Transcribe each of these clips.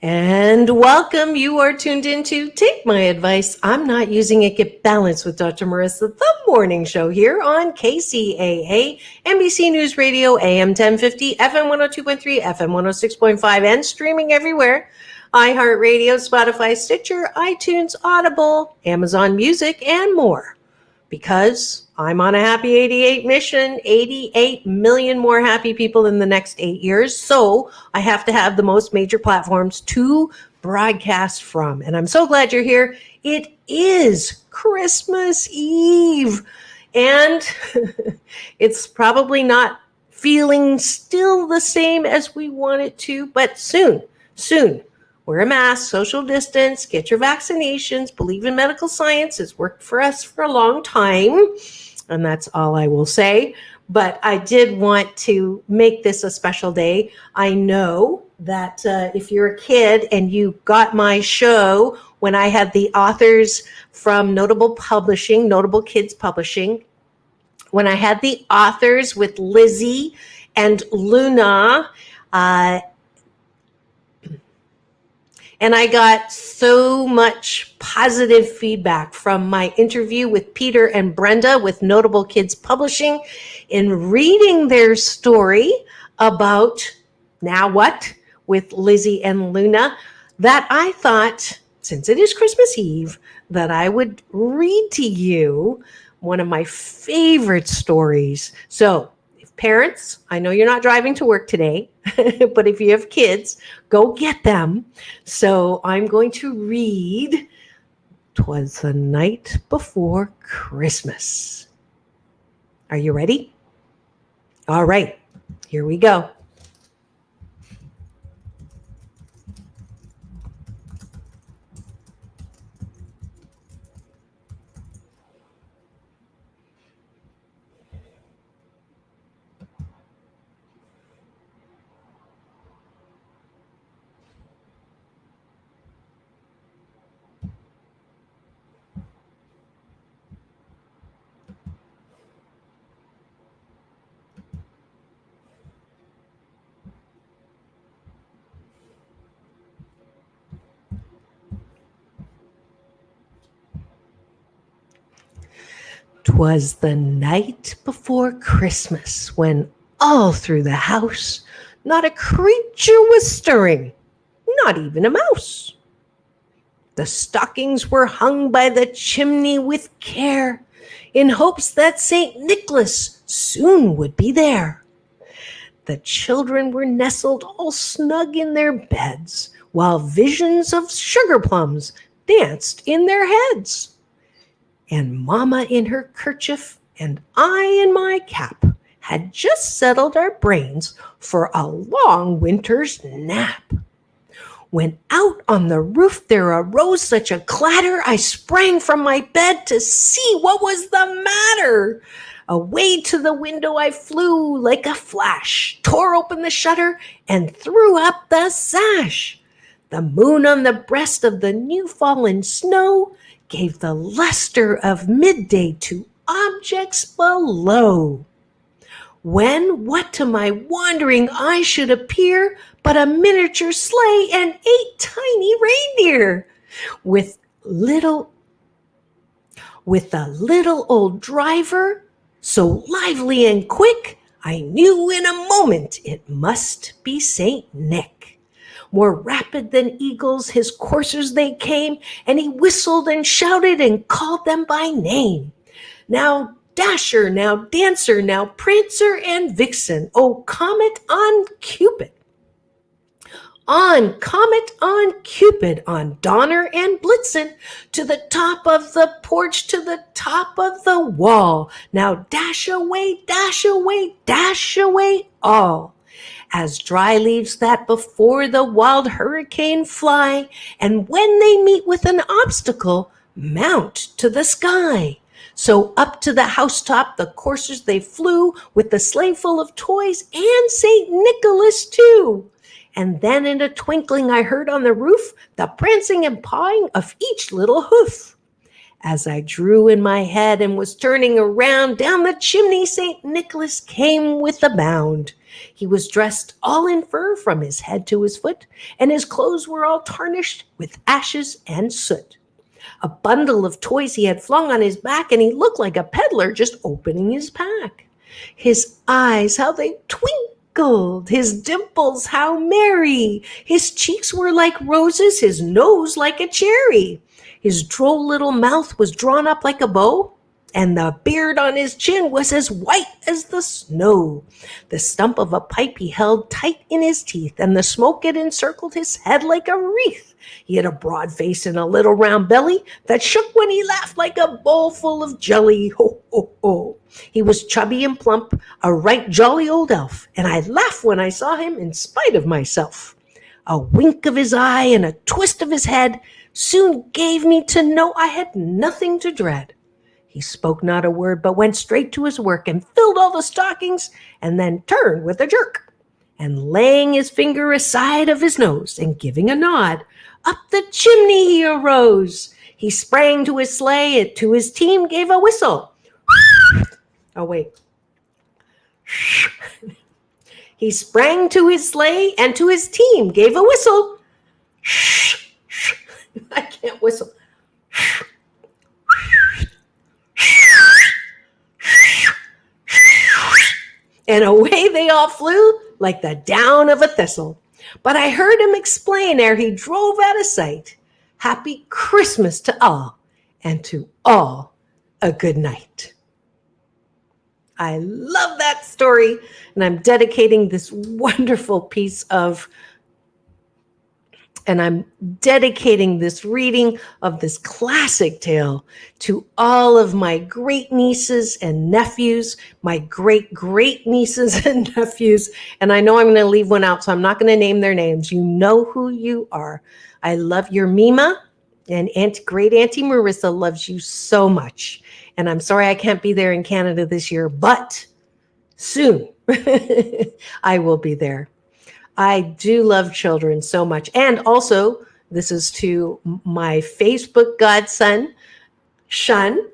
And welcome. You are tuned into Take My Advice. I'm not using it. Get balanced with Dr. Marissa, the morning show here on KCAA, NBC News Radio, AM 1050, FM 102.3, FM 106.5, and streaming everywhere. iHeartRadio, Spotify, Stitcher, iTunes, Audible, Amazon Music, and more. Because I'm on a happy 88 mission, 88 million more happy people in the next 8 years. So I have to have the most major platforms to broadcast from. And I'm so glad you're here. It is Christmas Eve. And it's probably not feeling still the same as we want it to, but soon. Wear a mask, social distance, get your vaccinations, believe in medical science. It's worked for us for a long time. And that's all I will say. But I did want to make this a special day. I know that if you're a kid and you got my show when I had the authors from Notable Kids Publishing, when I had the authors with Lizzie and Luna, and I got so much positive feedback from my interview with Peter and Brenda with Notable Kids Publishing in reading their story about Now What with Lizzie and Luna, that I thought, since it is Christmas Eve, that I would read to you one of my favorite stories. So, parents, I know you're not driving to work today, but if you have kids, go get them. So I'm going to read 'Twas the Night Before Christmas. Are you ready? All right, here we go. "'Twas the night before Christmas, when all through the house not a creature was stirring, not even a mouse. The stockings were hung by the chimney with care, in hopes that St. Nicholas soon would be there. The children were nestled all snug in their beds, while visions of sugar plums danced in their heads. And Mama in her kerchief and I in my cap had just settled our brains for a long winter's nap. When out on the roof there arose such a clatter, I sprang from my bed to see what was the matter. Away to the window I flew like a flash, tore open the shutter, and threw up the sash. The moon on the breast of the new fallen snow gave the luster of midday to objects below. When what to my wandering eye should appear but a miniature sleigh and 8 tiny reindeer, with a little old driver, so lively and quick, I knew in a moment it must be Saint Nick. More rapid than eagles his coursers they came, and he whistled and shouted and called them by name. Now Dasher, now Dancer, now Prancer and Vixen, oh Comet on Cupid. On Comet on Cupid, on Donner and Blitzen, to the top of the porch, to the top of the wall. Now dash away, dash away, dash away all. As dry leaves that before the wild hurricane fly, and when they meet with an obstacle, mount to the sky. So up to the housetop the coursers they flew, with the sleigh full of toys and St. Nicholas too. And then in a twinkling I heard on the roof the prancing and pawing of each little hoof. As I drew in my head and was turning around, down the chimney St. Nicholas came with a bound. He was dressed all in fur from his head to his foot, and his clothes were all tarnished with ashes and soot. A bundle of toys he had flung on his back, and he looked like a peddler just opening his pack. His eyes, how they twinkled, his dimples, how merry. His cheeks were like roses, his nose like a cherry. His droll little mouth was drawn up like a bow, and the beard on his chin was as white as the snow. The stump of a pipe he held tight in his teeth, and the smoke it encircled his head like a wreath. He had a broad face and a little round belly that shook when he laughed like a bowl full of jelly. Ho, ho, ho. He was chubby and plump, a right jolly old elf, and I laughed when I saw him in spite of myself. A wink of his eye and a twist of his head soon gave me to know I had nothing to dread. He spoke not a word, but went straight to his work and filled all the stockings, and then turned with a jerk. And laying his finger aside of his nose and giving a nod, up the chimney he arose. He sprang to his sleigh and to his team gave a whistle. Oh, wait. He sprang to his sleigh and to his team gave a whistle. I can't whistle. And away they all flew like the down of a thistle. But I heard him explain ere he drove out of sight, Happy Christmas to all, and to all a good night. I love that story, and I'm dedicating this wonderful piece of And I'm dedicating this reading of this classic tale to all of my great nieces and nephews, my great great nieces and nephews. And I know I'm going to leave one out, so I'm not going to name their names. You know who you are. I love your Mima, and great Auntie Marissa loves you so much. And I'm sorry I can't be there in Canada this year, but soon I will be there. I do love children so much. And also, this is to my Facebook godson, Shun,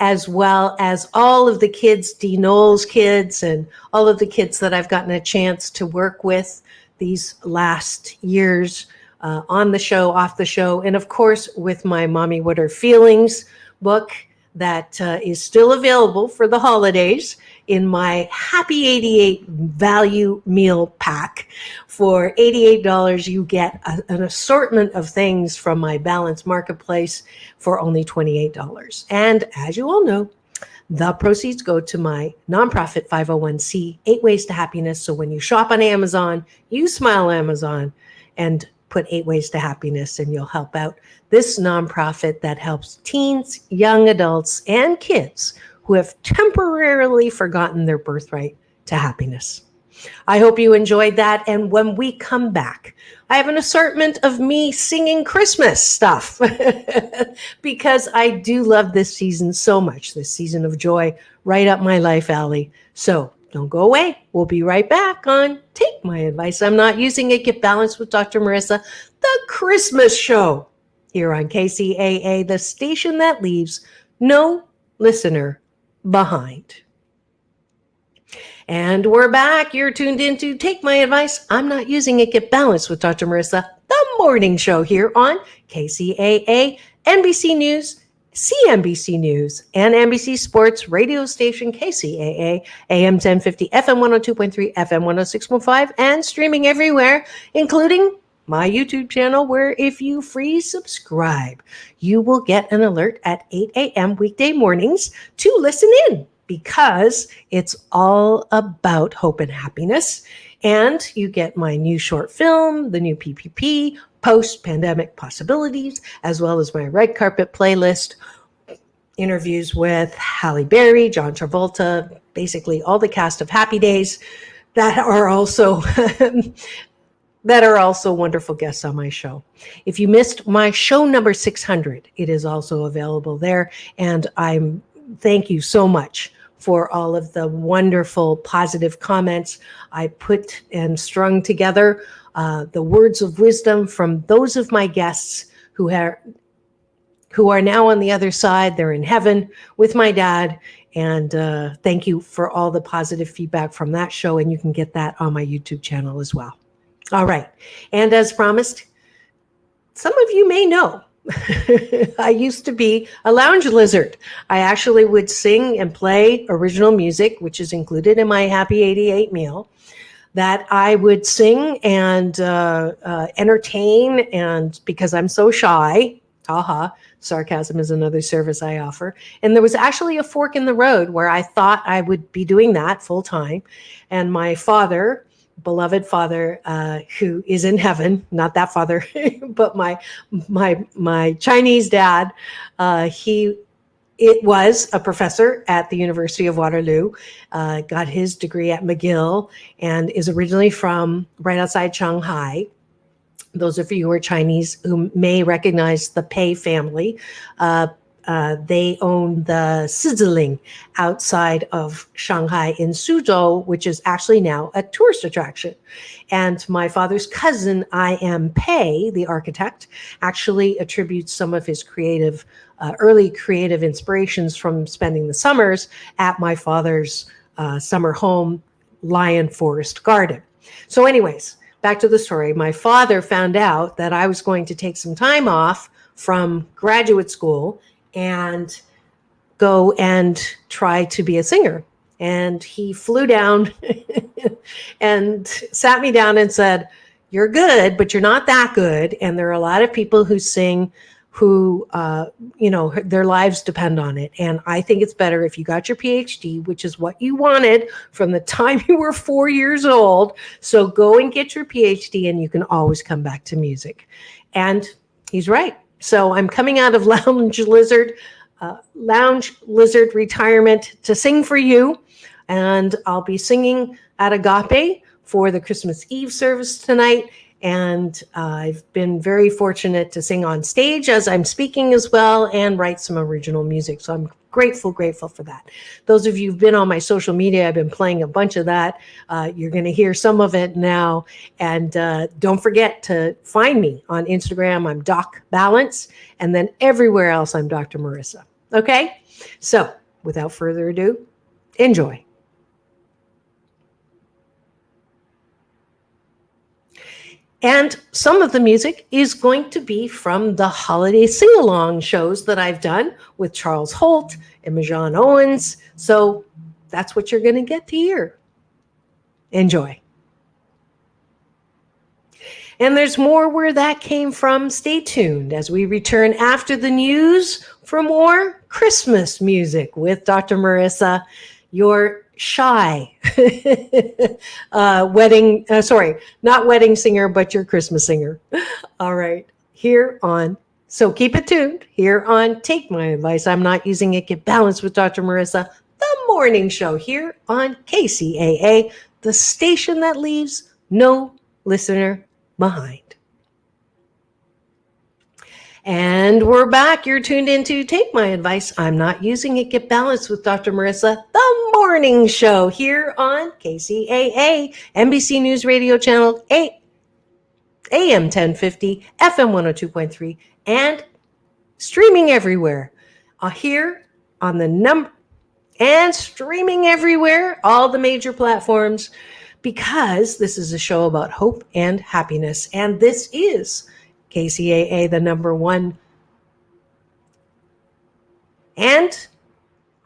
as well as all of the kids, Dee Knoll's kids, and all of the kids that I've gotten a chance to work with these last years on the show, off the show, and of course, with my Mommy What Are Feelings book that is still available for the holidays in my Happy 88 value meal pack. For $88, you get an assortment of things from my Balance Marketplace for only $28. And as you all know, the proceeds go to my nonprofit 501c, 8 Ways to Happiness. So when you shop on Amazon, you smile Amazon and put 8 Ways to Happiness, and you'll help out this nonprofit that helps teens, young adults, and kids who have temporarily forgotten their birthright to happiness. I hope you enjoyed that. And when we come back, I have an assortment of me singing Christmas stuff because I do love this season so much, this season of joy, right up my life alley. So don't go away. We'll be right back on Take My Advice. I'm Not Using It. Get Balanced with Dr. Marissa, the Christmas show here on KCAA, the station that leaves no listener behind. And we're back. You're tuned in to Take My Advice. I'm Not Using It. Get Balanced with Dr. Marissa, the morning show here on KCAA, NBC News, CNBC News, and NBC Sports radio station KCAA, AM 1050, FM 102.3, FM 106.5, and streaming everywhere, including my YouTube channel, where if you free subscribe, you will get an alert at 8 a.m. weekday mornings to listen in, because it's all about hope and happiness. And you get my new short film, the new PPP, Post-Pandemic Possibilities, as well as my red carpet playlist, interviews with Halle Berry, John Travolta, basically all the cast of Happy Days that are also wonderful guests on my show. If you missed my show number 600, it is also available there. And thank you so much for all of the wonderful positive comments. I put and strung together the words of wisdom from those of my guests who who are now on the other side. They're in heaven with my dad. And thank you for all the positive feedback from that show. And you can get that on my YouTube channel as well. All right. And as promised, some of you may know I used to be a lounge lizard. I actually would sing and play original music, which is included in my Happy 88 meal, that I would sing and entertain. And because I'm so shy, sarcasm is another service I offer. And there was actually a fork in the road where I thought I would be doing that full time. And my father, beloved father, who is in heaven, not that father, but my Chinese dad, it was a professor at the University of Waterloo, got his degree at McGill, and is originally from right outside Shanghai. Those of you who are Chinese who may recognize the Pei family, they own the Sizzling outside of Shanghai in Suzhou, which is actually now a tourist attraction. And my father's cousin, I.M. Pei, the architect, actually attributes some of his early creative inspirations from spending the summers at my father's summer home, Lion Forest Garden. So anyways, back to the story. My father found out that I was going to take some time off from graduate school and go and try to be a singer. And he flew down and sat me down and said, "You're good, but you're not that good. And there are a lot of people who sing who, their lives depend on it. And I think it's better if you got your PhD, which is what you wanted from the time you were 4 years old. So go and get your PhD and you can always come back to music." And he's right. So I'm coming out of lounge lizard retirement to sing for you. And I'll be singing at Agape for the Christmas Eve service tonight. And I've been very fortunate to sing on stage as I'm speaking as well and write some original music. So I'm grateful for that. Those of you who've been on my social media, I've been playing a bunch of that. You're going to hear some of it now. And don't forget to find me on Instagram. I'm Doc Balance. And then everywhere else, I'm Dr. Marissa. Okay? So without further ado, enjoy. And some of the music is going to be from the holiday sing-along shows that I've done with Charles Holt and Majan Owens. So that's what you're going to get to hear. Enjoy. And there's more where that came from. Stay tuned as we return after the news for more Christmas music with Dr. Marissa, your shy not wedding singer, but your Christmas singer. All right. So keep it tuned here on Take My Advice, I'm Not Using It, Get Balanced with Dr. Marissa, the morning show here on KCAA, the station that leaves no listener behind. And we're back. You're tuned into Take My Advice, I'm Not Using It, Get Balanced with Dr. Marissa, the morning show here on KCAA, NBC News Radio Channel 8, AM 1050, FM 102.3, and streaming everywhere. Here on the number, and streaming everywhere, all the major platforms, because this is a show about hope and happiness. And this is KCAA, the number one. And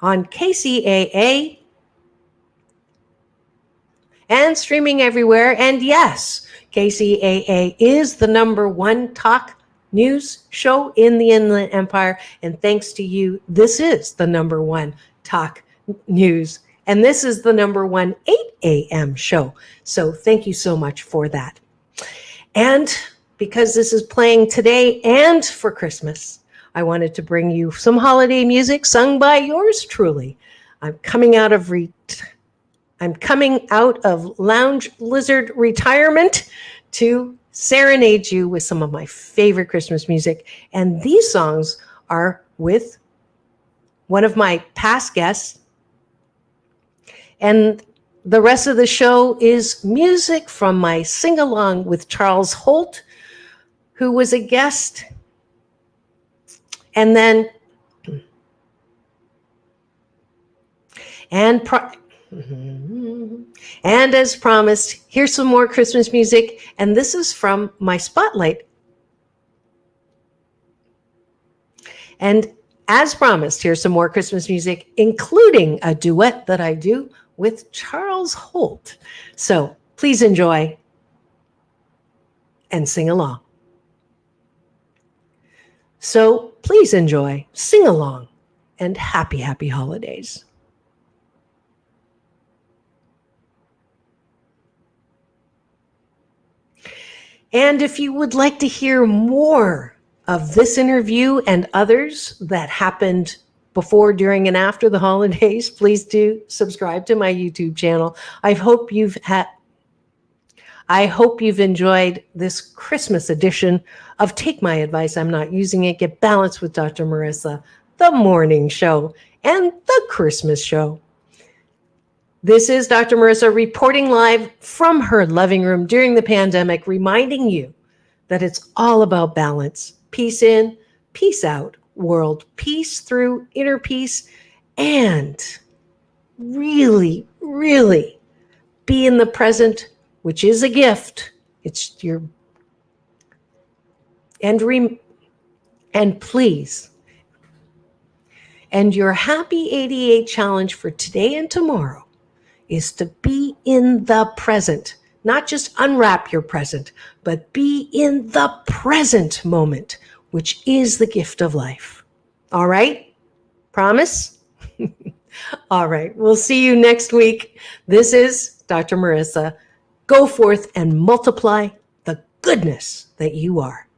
on KCAA and streaming everywhere. And yes, KCAA is the number one talk news show in the Inland Empire. And thanks to you, this is the number one talk news. And this is the number one 8 a.m. show. So thank you so much for that. And because this is playing today and for Christmas, I wanted to bring you some holiday music sung by yours truly. I'm coming out of lounge lizard retirement to serenade you with some of my favorite Christmas music. And these songs are with one of my past guests. And the rest of the show is music from my sing-along with Charles Holt, who was a guest And then, and and as promised, here's some more Christmas music. And this is from my Spotlight. And as promised, here's some more Christmas music, including a duet that I do with Charles Holt. So please enjoy and sing along. So please enjoy, sing along, and happy, happy holidays. And if you would like to hear more of this interview and others that happened before, during, and after the holidays, please do subscribe to my YouTube channel. I hope you've enjoyed this Christmas edition of Take My Advice, I'm Not Using It, Get Balanced with Dr. Marissa, the morning show, and the Christmas show. This is Dr. Marissa reporting live from her living room during the pandemic, reminding you that it's all about balance. Peace in, peace out, world peace through inner peace, and really, really be in the present, which is a gift. It's your, and please, and your Happy 88 challenge for today and tomorrow is to be in the present, not just unwrap your present, but be in the present moment, which is the gift of life. All right? Promise? All right. We'll see you next week. This is Dr. Marissa. Go forth and multiply the goodness that you are.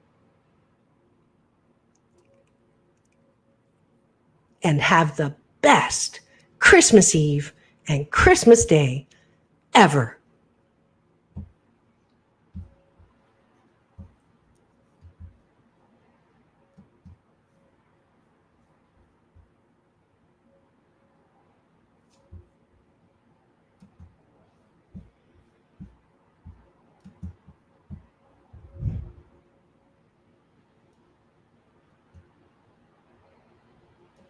And have the best Christmas Eve and Christmas Day ever.